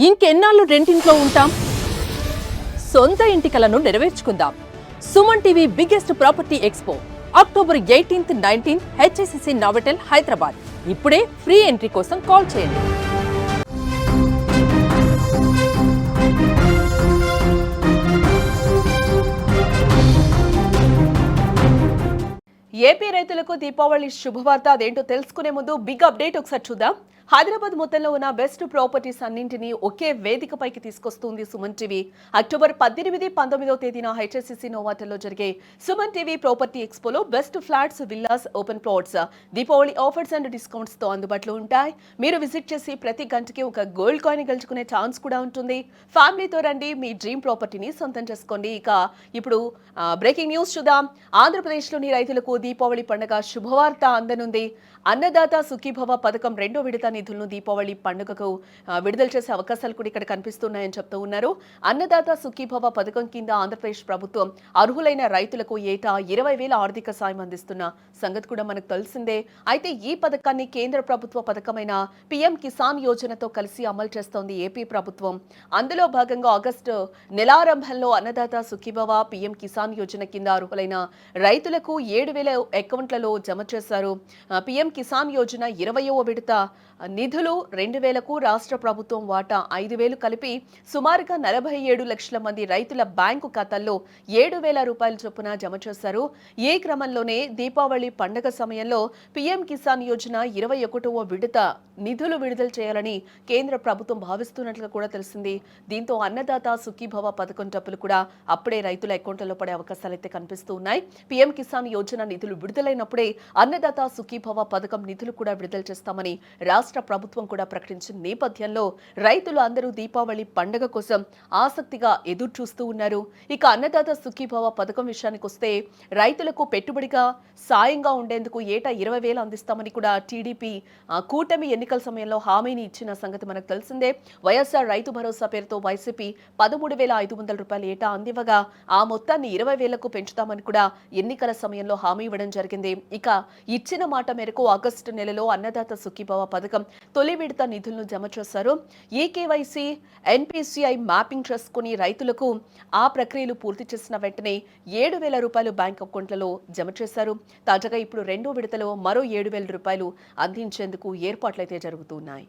ఇంకెన్నాళ్ళు రెంటింట్లో ఉంటాం? సొంత ఇంటి కలను నెరవేర్చుకుందాం. Suman TV biggest property expo October 18th, 19th HSCC Novotel Hyderabad. ఇప్పుడే ఫ్రీ ఎంట్రీ కోసం కాల్ చేయండి. ఏపీ రైతులకు దీపావళి శుభవార్త. అదేంటో తెలుసుకునే ముందు బిగ్ అప్డేట్ ఒకసారి చూద్దాం. హైదరాబాద్ మొత్తంలో ఉన్న బెస్ట్ ప్రాపర్టీస్ అన్నింటినీ ఒకే వేదికపైకి తీసుకొస్తుంది సుమన్ టీవీ. అక్టోబర్ 18, 19వ తేదీన హెచ్ఎస్సిసి నోవాటెల్లో జరిగే సుమన్ టీవీ ప్రాపర్టీ ఎక్స్పోలో best flats, villas, open plots Deepavali offers and discounts తో అందుబాటులో ఉంటాయి. మీరు విజిట్ చేసి ప్రతి గంటకి ఒక గోల్డ్ కాయిన్ గెలుచుకునే ఛాన్స్ కూడా ఉంటుంది. ఫ్యామిలీతో రండి, మీ డ్రీమ్ ప్రాపర్టీని సొంతం చేసుకోండి. ఇప్పుడు బ్రేకింగ్ న్యూస్ చూద్దాం. ఆంధ్రప్రదేశ్లోని రైతులకు దీపావళి పండుగ శుభవార్త అందనుంది. అన్నదాత సుఖీభవ పథకం 2వ విడత నిధులను దీపావళి పండుగకు విడుదల చేసే అవకాశాలు కూడా ఇక్కడ కనిపిస్తున్నాయని చెప్తూ ఉన్నారు. అన్నదాత సుఖీభవ పథకం కింద ఆంధ్రప్రదేశ్ ప్రభుత్వం అర్హులైన రైతులకు ఏటా 20,000 ఆర్థిక సాయం అందిస్తున్న సంగతి కూడా మనకు తెలిసిందే. అయితే ఈ పథకాన్ని కేంద్ర ప్రభుత్వ పథకమైన పీఎం కిసాన్ యోజనతో కలిసి అమలు చేస్తోంది ఏపీ ప్రభుత్వం. అందులో భాగంగా ఆగస్టు నెలారంభంలో అన్నదాత సుఖీభవ పీఎం కిసాన్ యోజన కింద అర్హులైన రైతులకు 7,000 అకౌంట్లలో జమ చేశారు. పీఎం కిసాన్ యోజన 20వ విడత నిధులు 2,000కు రాష్ట్ర ప్రభుత్వం వాటా 5,000 కలిపి సుమారుగా 47 లక్షల మంది రైతుల బ్యాంకు ఖాతాల్లో 7,000 రూపాయల చొప్పున జమ చేశారు. ఈ క్రమంలోనే దీపావళి పండుగ సమయంలో పీఎం కిసాన్ యోజన 21వ విడత నిధులు విడుదల చేయాలని కేంద్ర ప్రభుత్వం భావిస్తున్నట్లుగా కూడా తెలిసింది. దీంతో అన్నదాత సుఖీభవ పథకం డబ్బులు కూడా అప్పుడే రైతుల అకౌంట్లలో పడే అవకాశాలు అయితే కనిపిస్తూ ఉన్నాయి. పీఎం కిసాన్ యోజన నిధులు విడుదలైనప్పుడే అన్నదాత సుఖీభవ పథకం నిధులు కూడా విడుదల చేస్తామని రాష్ట్ర ప్రభుత్వం కూడా ప్రకటించిన నేపథ్యంలో రైతులు అందరూ దీపావళి పండుగ కోసం ఆసక్తిగా ఎదురు చూస్తూ ఉన్నారు. ఇక అన్నదాత సుఖీభవ పథకం విషయానికి వస్తే రైతులకు పెట్టుబడిగా సాయంగా ఉండేందుకు ఏటా 20,000 అందిస్తామని కూడా టీడీపీ కూటమి ఎన్నికల సమయంలో హామీని ఇచ్చిన సంగతి మనకు తెలిసిందే. వైఎస్ఆర్ రైతు భరోసా పేరుతో వైసీపీ 13,500 రూపాయలు ఏటా అందివ్వగా ఆ మొత్తాన్ని 20,000కు పెంచుతామని కూడా ఎన్నికల సమయంలో హామీ ఇవ్వడం జరిగింది. ఇక ఇచ్చిన మాట మేరకు ఆగస్టు నెలలో అన్నదాత సుఖీభవ పథకం తొలి విడత నిధులను జమ చేశారు. ఈకేవైసీ, ఎన్పీసీఐ మ్యాపింగ్ చేసుకుని రైతులకు ఆ ప్రక్రియలు పూర్తి చేసిన వెంటనే 7,000 రూపాయలు బ్యాంక్ అకౌంట్లలో జమ చేశారు. తాజాగా ఇప్పుడు 2వ విడతలో మరో 7,000 రూపాయలు అందించేందుకు ఏర్పాట్లయితే జరుగుతున్నాయి.